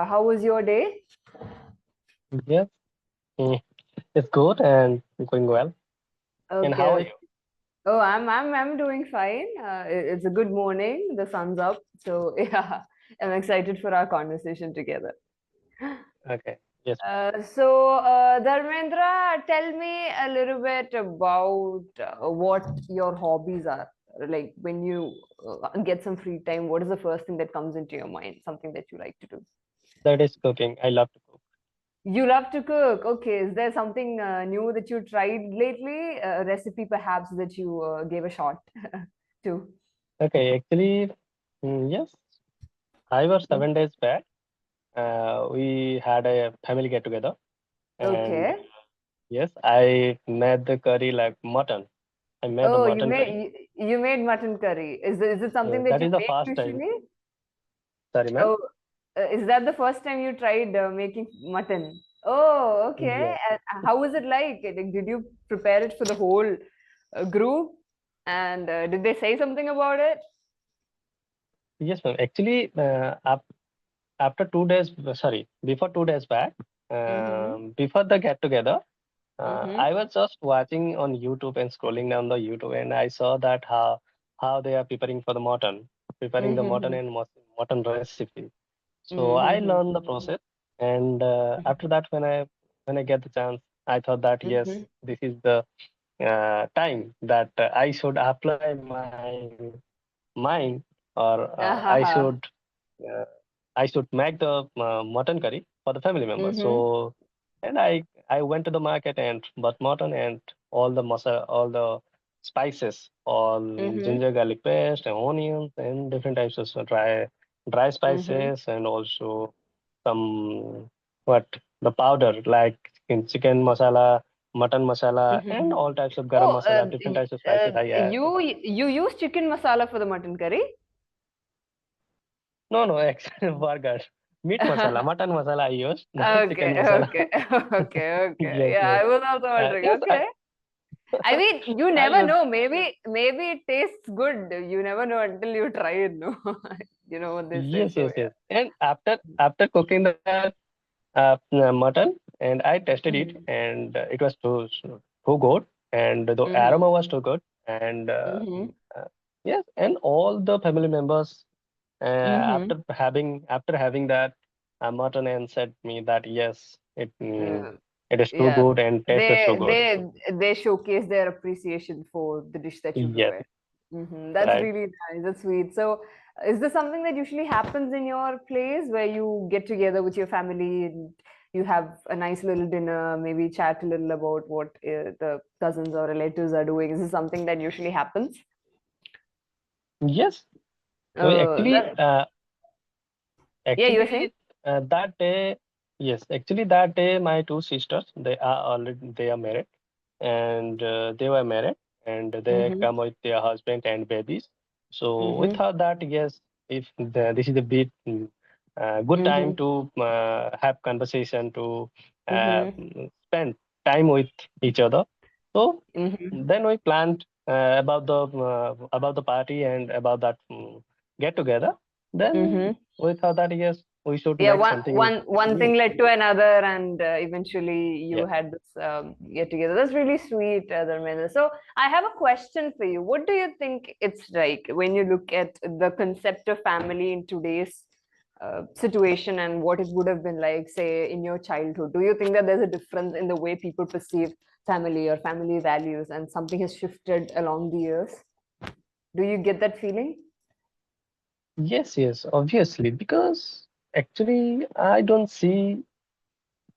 How was your day? Yes, mm, it's good and going well. And how are Okay. you? Oh, I'm doing fine. It's a good morning. The sun's up, so yeah, I'm excited for our conversation together. Okay. Yes. Dharmendra, tell me a little bit about what your hobbies are. Like when you get some free time, what is the first thing that comes into your mind? Something that you like to do? That is cooking. I love to cook. You love to cook. Okay, is there something new that you tried lately? A recipe perhaps that you gave a shot to? Okay. Actually, yes, I was Mm. 7 days back. We had a family get together, and Okay. yes, I made the curry like mutton. I made the Oh, mutton curry. you made mutton curry. Is it something that That you is the make first time. usually? Sorry, ma'am. Oh, is that the first time you tried making mutton? Oh, okay. Yes. And how was it like? Like, did you prepare it for the whole group? And did they say something about it? Yes, ma'am. Actually, after 2 days, sorry, before 2 days back, Mm-hmm. before the get together. Mm-hmm. I was just watching on YouTube and scrolling down the YouTube, and I saw that how they are preparing the mutton Mm-hmm. and mutton recipe. So I Mm-hmm. learned the process, and after that, when I get the chance, I thought that yes, Mm-hmm. this is the time that I should apply my mind, or uh, I should make the mutton curry for the family members. Mm-hmm. So, and I went to the market and bought mutton and all the spices, all Mm-hmm. ginger garlic paste and onions and different types of dry Mm-hmm. spices, and also some what the powder like in chicken masala, mutton masala, and Mm-hmm. all types of garam Oh, masala, different types of spices I add. you use chicken masala for the mutton curry? No, no, actually, burger. Meat masala, mutton masala I use, not chicken Okay, masala. okay, okay, okay. Yes, Yeah, yes. I was also wondering. Yes, Okay. I mean, you I never use, know. Maybe it tastes good. You never know until you try it, no? You know what they say. yes, So yes, yes. And after cooking that mutton, and I tested it, yeah. and it was too good, and the Mm-hmm. aroma was too good, and Mm-hmm. uh, yes, and all the family members Mm-hmm. after having that mutton and said me that yes, Mm-hmm. it is too Yeah, good and taste is too they good. they they showcase their appreciation for the dish that you Yes, prepare. That's right. really nice. That's sweet. So, is this something that usually happens in your place where you get together with your family and you have a nice little dinner, maybe chat a little about what the cousins or relatives are doing? Is this something that usually happens? Yes. Oh, Actually, yeah, you were saying? that day, yes, actually that day, my two sisters, they are married, and they were married, and they Mm-hmm. come with their husband and babies. So we Mm-hmm. thought that yes, if this is a bit good time Mm-hmm. to have conversation, to Mm-hmm. spend time with each other. So Mm-hmm. then we planned about the party and about that get together. Then Mm-hmm. we thought that yes, we should Yeah, make one something one one new. thing led to another, and eventually you Yes. had this get together. That's really sweet, Dharmendra. So I have a question for you. What do you think it's like when you look at the concept of family in today's situation and what it would have been like, say, in your childhood? Do you think that there's a difference in the way people perceive family or family values, and something has shifted along the years? Do you get that feeling? Yes, yes, obviously, because actually I don't see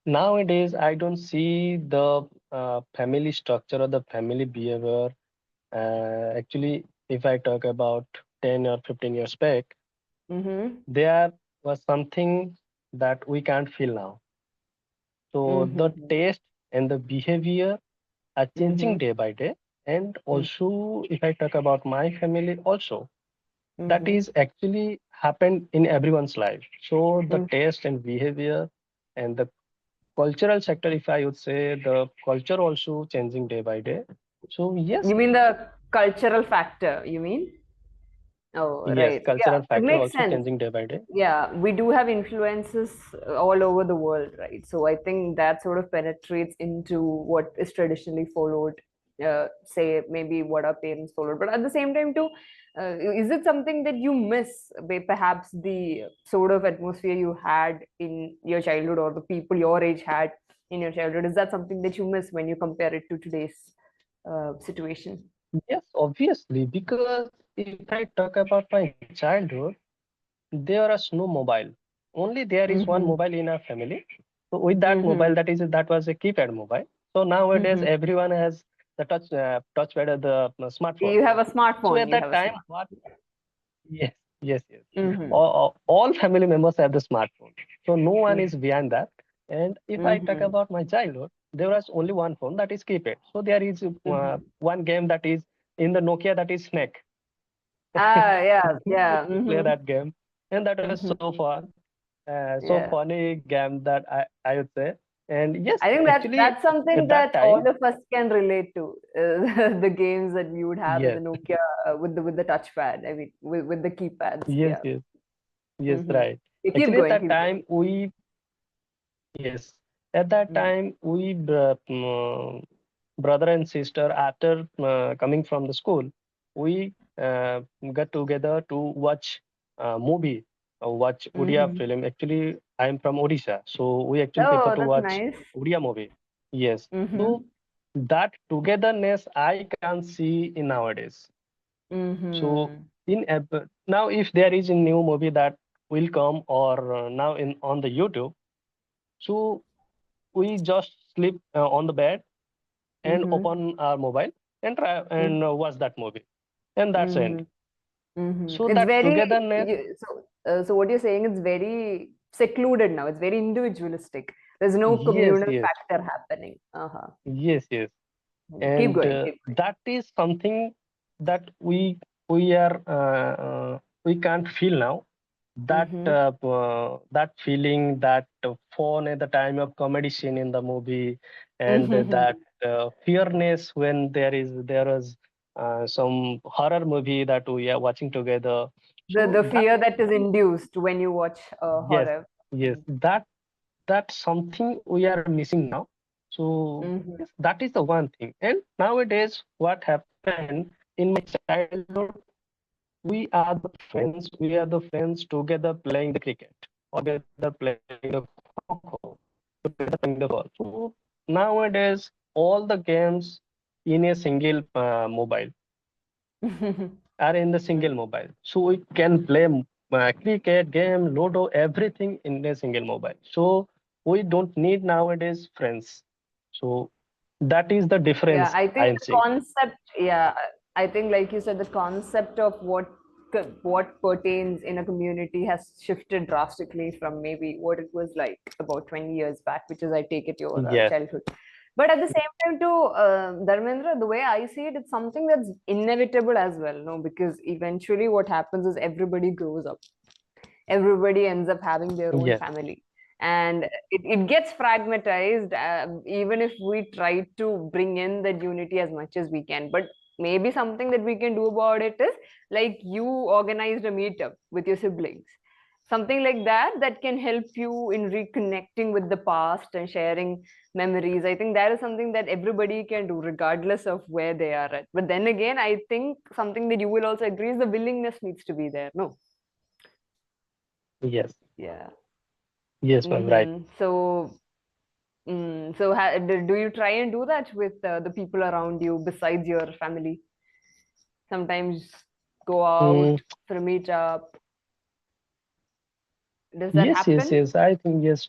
the family structure or the family behavior. Actually, if I talk about 10 or 15 years back, Mm-hmm. there was something that we can't feel now. So the Mm-hmm. taste and the behavior are changing Mm-hmm. day by day. And also, if I talk about my family also, that Mm-hmm. is actually happened in everyone's life. So the taste and behavior and the cultural sector, if I would say, the culture also changing day by day. So yes, You mean the cultural factor, you mean? Oh, Yes, right. cultural Yeah, it factor makes also sense. changing day by day. Yeah, we do have influences all over the world, right? So I think that sort of penetrates into what is traditionally followed, say maybe what our parents followed. But at the same time, too, is it something that you miss, perhaps the sort of atmosphere you had in your childhood or the people your age had in your childhood? Is that something that you miss when you compare it to today's situation? Yes, obviously, because if I talk about my childhood, there is no mobile. Only there is one Mm-hmm. mobile in our family. So with that Mm-hmm. mobile, that was a keypad mobile. So nowadays, Mm-hmm. everyone has the touchpad or the smartphone. You have a So smartphone, at you that have a time, smart. what? Yes, yes. Mm-hmm. All family members have the smartphone. So no one is behind that. And if I talk Mm-hmm. about my childhood, there was only one phone that is keypad. So there is Mm-hmm. one game that is in the Nokia, that is Snake. Ah, yeah, We used yeah. to play Mm-hmm. that game, and that was Mm-hmm. so fun, so Yeah. funny game that I would say. And yes, I think actually, that's something at that that all time, of us can relate to. The games that we would have in the yes, Nokia with the touchpad. I mean, with the keypads. yes, Yeah. yes, yes, Mm-hmm. right. You keep Actually, at going, that keep going. time, yes, at that Mm-hmm. time, brother and sister, after coming from the school, we got together to watch movie, watch Odia Mm-hmm. film. Actually, I'm from Odisha, so we actually prefer Oh, to that's watch nice. Odia movie. Yes, Mm-hmm. so that togetherness I can't see in nowadays. So Mm-hmm. now, if there is a new movie that will come or now in on the YouTube, so we just sleep on the bed and Mm-hmm. open our mobile and try and watch that movie, and that's Mm-hmm. it. Mm-hmm. So It's that very togetherness, so what you're saying is very secluded now. It's very individualistic. There's no yes, communal yes, factor happening. Uh-huh. yes, Keep and going, keep going. that is something that we are we can't feel now. Mm-hmm. That feeling, that fun at the time of comedy scene in the movie, and Mm-hmm. that fearness when there was some horror movie that we are watching together. So The that, fear that is induced when you watch yes, horror. yes, that's something we are missing now. So Mm-hmm. yes, that is the one thing. And nowadays, what happened in my childhood, we are the friends together playing the cricket, together playing the kho, together playing the ball. So nowadays, all the games in a single mobile are in the single mobile. So we can play cricket, game, Ludo, everything in a single mobile. So we don't need nowadays friends. So that is the Yeah, difference I think I'm the seeing. concept, yeah, I think like you said, the concept of what pertains in a community has shifted drastically from maybe what it was like about 20 years back, which is I take it your Yes, childhood. But at the same time, too, Dharmendra, the way I see it, it's something that's inevitable as well, no? Because eventually what happens is everybody grows up, everybody ends up having their own yes, family, and it gets fragmentized, even if we try to bring in that unity as much as we can. But maybe something that we can do about it is like you organized a meetup with your siblings, something like that that can help you in reconnecting with the past and sharing memories. I think that is something that everybody can do regardless of where they are at. But then again, I think something that you will also agree is the willingness needs to be there, no? yes, Yeah. yes, ma'am, right. So, do you try and do that with the people around you besides your family? Sometimes go Mm, out for a meetup. Does that happen? yes. I think yes,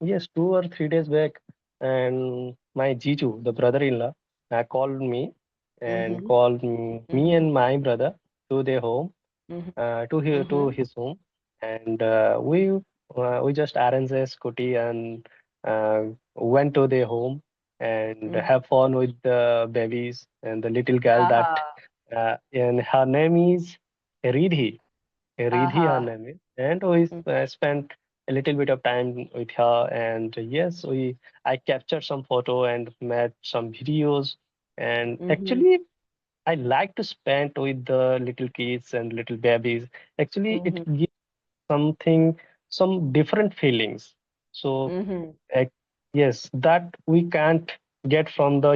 yes, 2 or 3 days back, and my Jiju, the brother-in-law, called me and Mm-hmm. called me Mm-hmm. and my brother to their home, to Mm-hmm. his home, and we just arranged a scooty and went to their home and Mm-hmm. have fun with the babies and the little girl that Aha. and her name is Ridhi. Ridhi, her Aha. name is, and we spent a little bit of time with her. And yes, I captured some photo and made some videos. And Mm-hmm. actually, I like to spend with the little kids and little babies. Actually, it Mm-hmm. gives something, some different feelings. So, Mm-hmm. uh, yes, that we can't get from the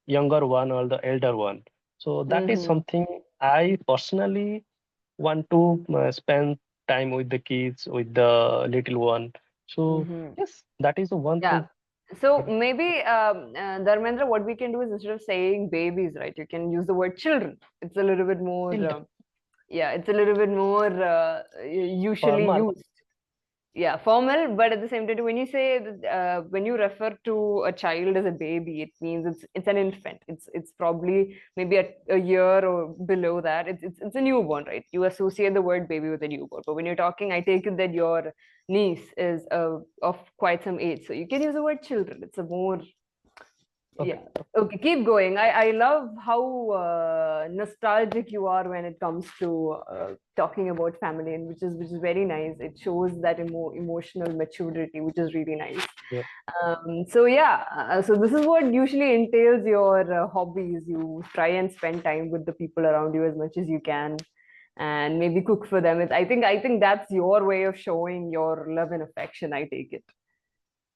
younger one or the elder one. So that is Mm-hmm. something I personally want to spend time with the kids, with the little one. So Mm-hmm. yes, that is the one Yeah. thing. So maybe, Dharmendra, what we can do is instead of saying babies, right, you can use the word children. It's a little bit more, Children, yeah, it's a little bit more usually formal. used. Yeah, formal, but at the same time, when you say when you refer to a child as a baby, it means it's an infant. It's probably maybe a year or below that. It's a newborn, right? You associate the word baby with a newborn, but when you're talking, I take it that your niece is of quite some age, so you can use the word children. It's a more, Okay. yeah. Okay, keep going. I love how nostalgic you are when it comes to talking about family, and which is very nice. It shows that emotional maturity, which is really nice. Yeah. So yeah, so this is what usually entails your hobbies. You try and spend time with the people around you as much as you can, and maybe cook for them. I think that's your way of showing your love and affection. I take it.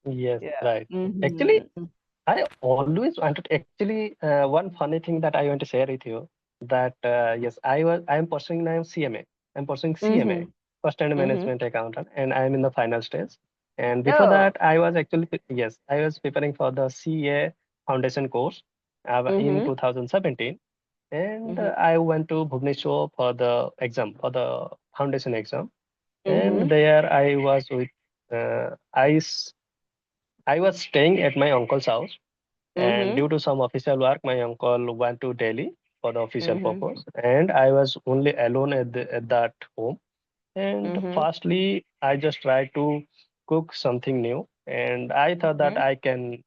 Yes, Yeah. right. Actually, Mm-hmm. I always wanted, actually, one funny thing that I want to share with you, that yes, I am pursuing now CMA. I'm pursuing CMA, Mm-hmm. First and Mm-hmm. Management Accountant, and I'm in the final stage. And before Oh. that, I was actually, yes, I was preparing for the CA foundation course in Mm-hmm. 2017. And Mm-hmm. I went to Bhubaneswar for the exam, for the foundation exam. And Mm-hmm. there I was with, uh, I, s- I was staying at my uncle's house, and Mm-hmm. due to some official work, my uncle went to Delhi for the official Mm-hmm. purpose, and I was only alone at that home. And Mm-hmm. firstly, I just tried to cook something new, and I thought that Mm-hmm. I can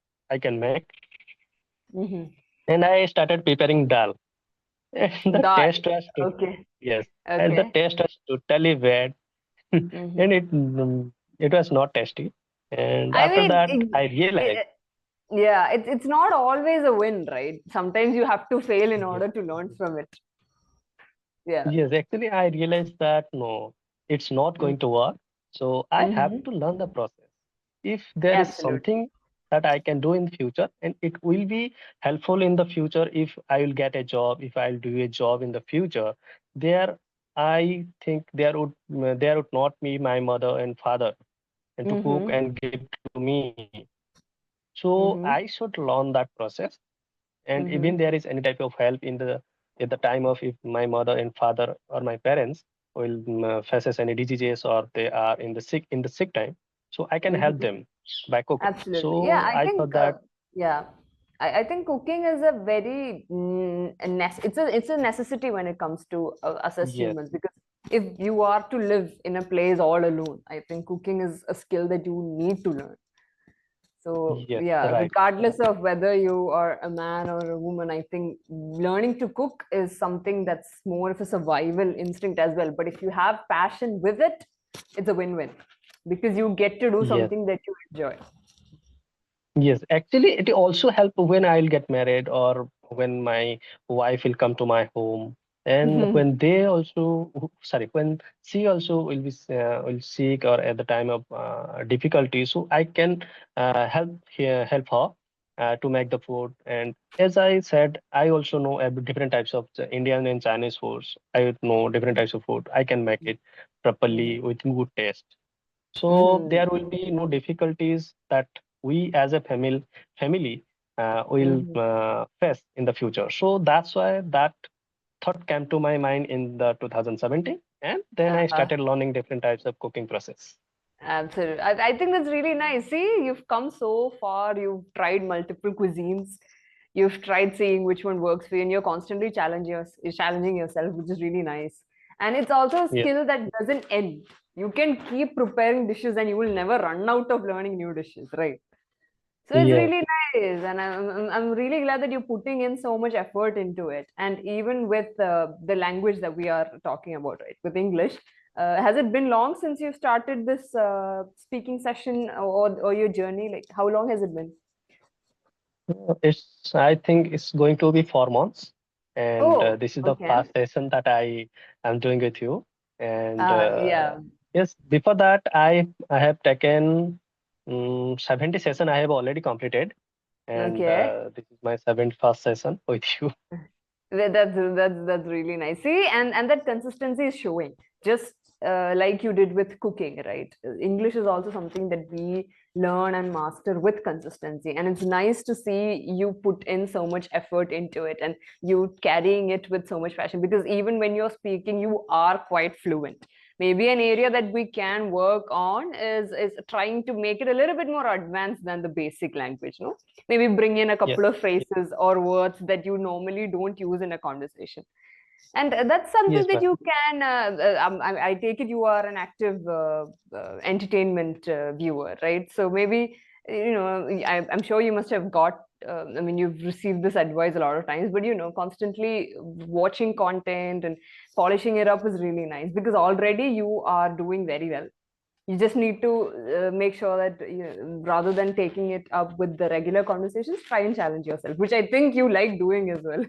make, Mm-hmm. and I started preparing dal. And the Dal. taste was to Okay. yes, and the Okay. taste was totally bad, Mm-hmm. and it was not tasty. And I after mean, that, I realized. yeah, it's not always a win, right? Sometimes you have to fail in Yes. order to learn from it. Yeah. Yes, actually, I realized that no, it's not going to work. So I have Mm-hmm. to learn the process. If there is Absolutely. something that I can do in future, and it will be helpful in the future if I will get a job, if I'll do a job in the future, there I think there would not be my mother and father and to cook Mm-hmm. and give to me. So I Mm-hmm. should learn that process, and even Mm-hmm. there is any type of help in the at the time of if my mother and father or my parents will faces any diseases or they are in the sick time, so I can help Mm-hmm. them by cooking. Absolutely. Yeah, So I I thought think that yeah. I think cooking is a very it's a necessity when it comes to us as yes, humans, because if you are to live in a place all alone, I think cooking is a skill that you need to learn. So yes, yeah, right, regardless of whether you are a man or a woman, I think learning to cook is something that's more of a survival instinct as well. But if you have passion with it, it's a win-win because you get to do yes. something that you enjoy. Yes, actually, it also help when I'll get married or when my wife will come to my home, and when they also, sorry, when she also will seek or at the time of difficulty, so I can help her to make the food. And as I said, I also know different types of the Indian and Chinese foods. I know different types of food. I can make it properly with good taste. So Mhm. there will be no difficulties that we as a family will Mhm. face in the future. So that's why that thought came to my mind in the 2017, and then I Uh-huh. started learning different types of cooking process. Absolutely. I think that's really nice. See, you've come so far. You've tried multiple cuisines. You've tried seeing which one works for you, and you're constantly challenging yourself, which is really nice. And it's also a Yes, skill that doesn't end. You can keep preparing dishes, and you will never run out of learning new dishes, right? So it's yes, really nice, and I'm really glad that you're putting in so much effort into it. And even with the language that we are talking about, right, with English, has it been long since you started this speaking session, or your journey? Like, how long has it been? it's I think it's going to be 4 months. and Oh, this is the okay. first session that I am doing with you. And Yeah. yes, before that, I have taken 70 session I have already completed, and Okay. this is my 71st session with you. That's really nice. See, and that consistency is showing. Just like you did with cooking, right? English is also something that we learn and master with consistency, and it's nice to see you put in so much effort into it, and you carrying it with so much passion. Because even when you're speaking, you are quite fluent. Maybe an area that we can work on is trying to make it a little bit more advanced than the basic language, no? Maybe bring in a Yes, couple of phrases or words that you normally don't use in a conversation, and that's something yes, that ma'am. you can I take it you are an active entertainment viewer, right? So maybe I'm sure you must have got I mean, you've received this advice a lot of times, but constantly watching content and polishing it up is really nice, because already you are doing very well. You just need to make sure that rather than taking it up with the regular conversations, try and challenge yourself, which I think you like doing as well.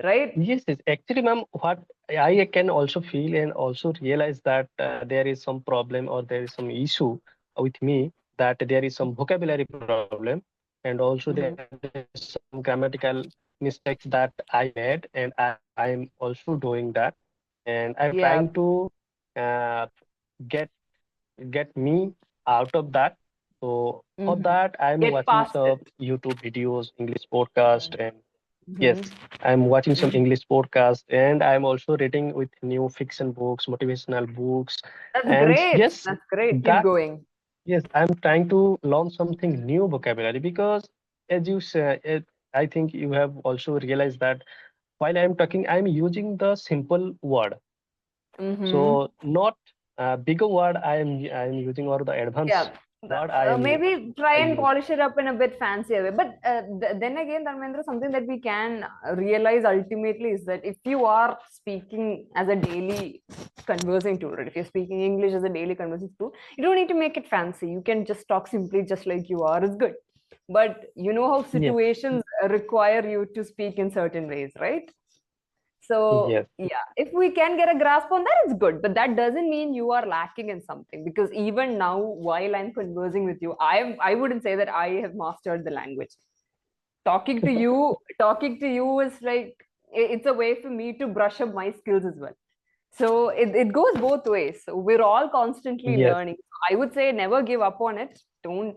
Right? Yes, yes. Actually, ma'am, what I can also feel and also realize that there is some problem or there is some issue with me, that there is some vocabulary problem, and also there Hmm. is some grammatical mistakes that I made, and I'm also doing that, and I'm trying to Yeah. uh, get get me out of that. So for Hmm. that, I'm Get watching past some it. YouTube videos, English podcast, and Hmm. yes, I'm watching some Hmm. English podcast, and I'm also reading with new fiction books, motivational books. That's And great. yes, That's great. Keep that going. yes, I'm trying to learn something new vocabulary, because as you say, I think you have also realized that while I'm talking, I'm using the simple word. Hmm. So not bigger word I am using, or the advanced Yeah. word I am Maybe try I and use. polish it up in a bit fancier way. But then again, Dharmendra, something that we can realize ultimately is that if you are speaking as a daily conversing tool, right? If you're speaking English as a daily conversing tool, you don't need to make it fancy. You can just talk simply, just like you are. It's good. But you know how Yes, situations require you to speak in certain ways, right? So, yes, yeah, if we can get a grasp on that, it's good. But that doesn't mean you are lacking in something, because even now, while I'm conversing with you, I wouldn't say that I have mastered the language. Talking to you is like it's a way for me to brush up my skills as well. So it goes both ways. So we're all constantly yes, learning. I would say never give up on it. Don't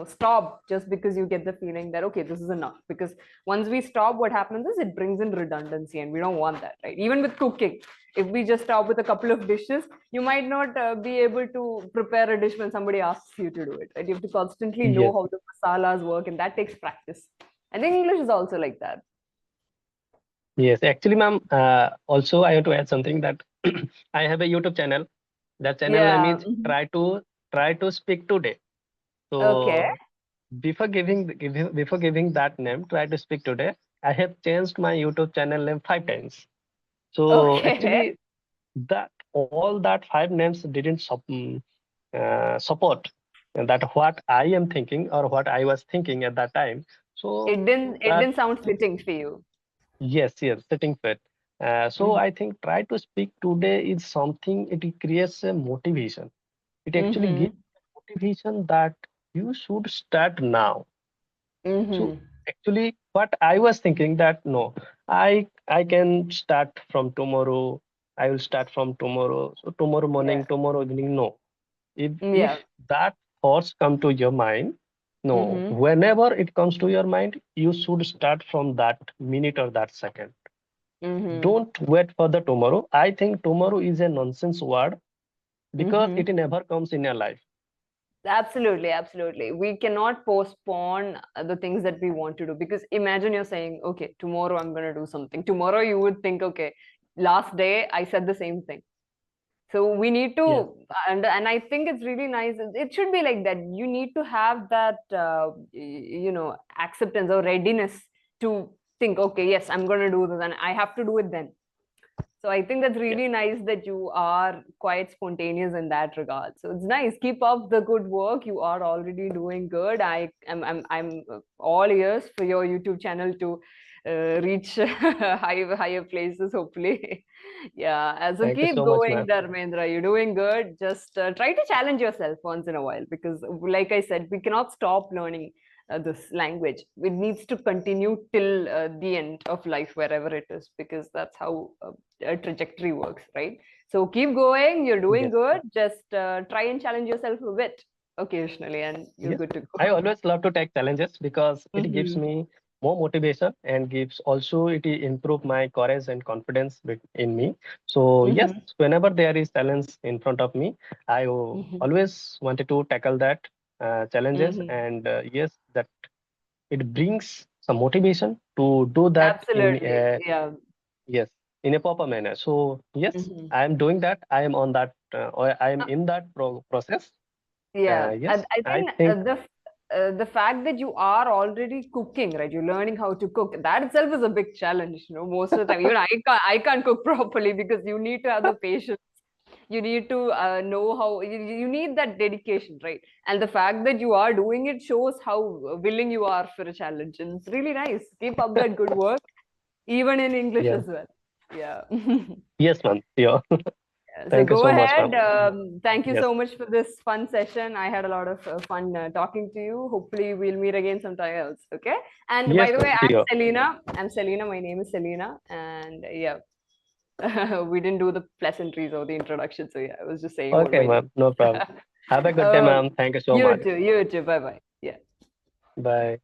stop just because you get the feeling that okay, this is enough. Because once we stop, what happens is it brings in redundancy, and we don't want that, right? Even with cooking, if we just stop with a couple of dishes, you might not be able to prepare a dish when somebody asks you to do it, right? You have to constantly know yes. how the masalas work, and that takes practice. I think English is also like that. Yes, actually, ma'am, also I have to add something that I have a YouTube channel. That channel name Yeah. is Mhm. Try to Speak Today. Okay. So before giving that name, Try to Speak Today, I have changed my YouTube channel name 5 times. So Okay. actually, that all that 5 names didn't support that what I am thinking or what I was thinking at that time. So It that didn't sound fitting for you. yes, yes, sitting fit. So Mm-hmm. I think Try to Speak Today is something, it creates a motivation. It actually gives Mm-hmm. motivation that you should start now. So Mm-hmm. actually, what I was thinking that no, I can start from tomorrow. I will start from tomorrow. So tomorrow morning, Yeah. tomorrow evening, no. If Yeah. that thoughts come to your mind, no. Mm-hmm. Whenever it comes to your mind, you should start from that minute or that second. Mm-hmm. Don't wait for the tomorrow. I think tomorrow is a nonsense word, because Mm-hmm. it never comes in your life. Absolutely, absolutely. We cannot postpone the things that we want to do, because imagine you're saying, okay, tomorrow I'm going to do something. Tomorrow you would think, okay, last day I said the same thing. So we need Yes, to, and I think it's really nice. It should be like that. You need to have that, acceptance or readiness to think, okay, yes, I'm going to do this, and I have to do it then. So I think that's yes, really nice that you are quite spontaneous in that regard. So it's nice. Keep up the good work. You are already doing good. I'm all ears for your YouTube channel to reach higher places, hopefully. Yeah, so Thank you keep so much, going, ma'am. Dharmendra. You're doing good. Just try to challenge yourself once in a while, because, like I said, we cannot stop learning this language. It needs to continue till the end of life, wherever it is, because that's how a trajectory works, right? So keep going. You're doing Yes. good. Just try and challenge yourself a bit occasionally, and you're Yes. good to I go. always love to take challenges because it gives Mm-hmm. me more motivation and gives also it improve my courage and confidence in me. So yes, Mm-hmm. whenever there is challenge in front of me, Mm-hmm. always wanted to tackle that challenges, Mm-hmm. and yes, that it brings some motivation to do that in Absolutely. Yeah. yes, in a proper manner. So yes, Mm-hmm. I am doing that. I am on that, or I am in that process. Yeah, Yes, I I think think the fact that you are already cooking, right? You're learning how to cook. That itself is a big challenge. Most of the time, even I can't cook properly, because you need to have the patience. You need to know how. You need that dedication, right? And the fact that you are doing it shows how willing you are for a challenge, and it's really nice. Keep up that good work, even in English yeah. as well. Yeah. Yes, ma'am. Yeah. So Thank you go so much, ma'am. ahead. Thank you Yes. so much for this fun session. I had a lot of fun talking to you. Hopefully, we'll meet again sometime else. Okay. And by Yes, the way, ma'am. I'm Sure. Selena. I'm Selena. My name is Selena. And yeah, we didn't do the pleasantries or the introduction. So yeah, I was just saying what Okay, my name ma'am. No problem. is. Have a good day, Oh, ma'am. Thank you so you much. too. You too. Bye bye. Yeah. Bye.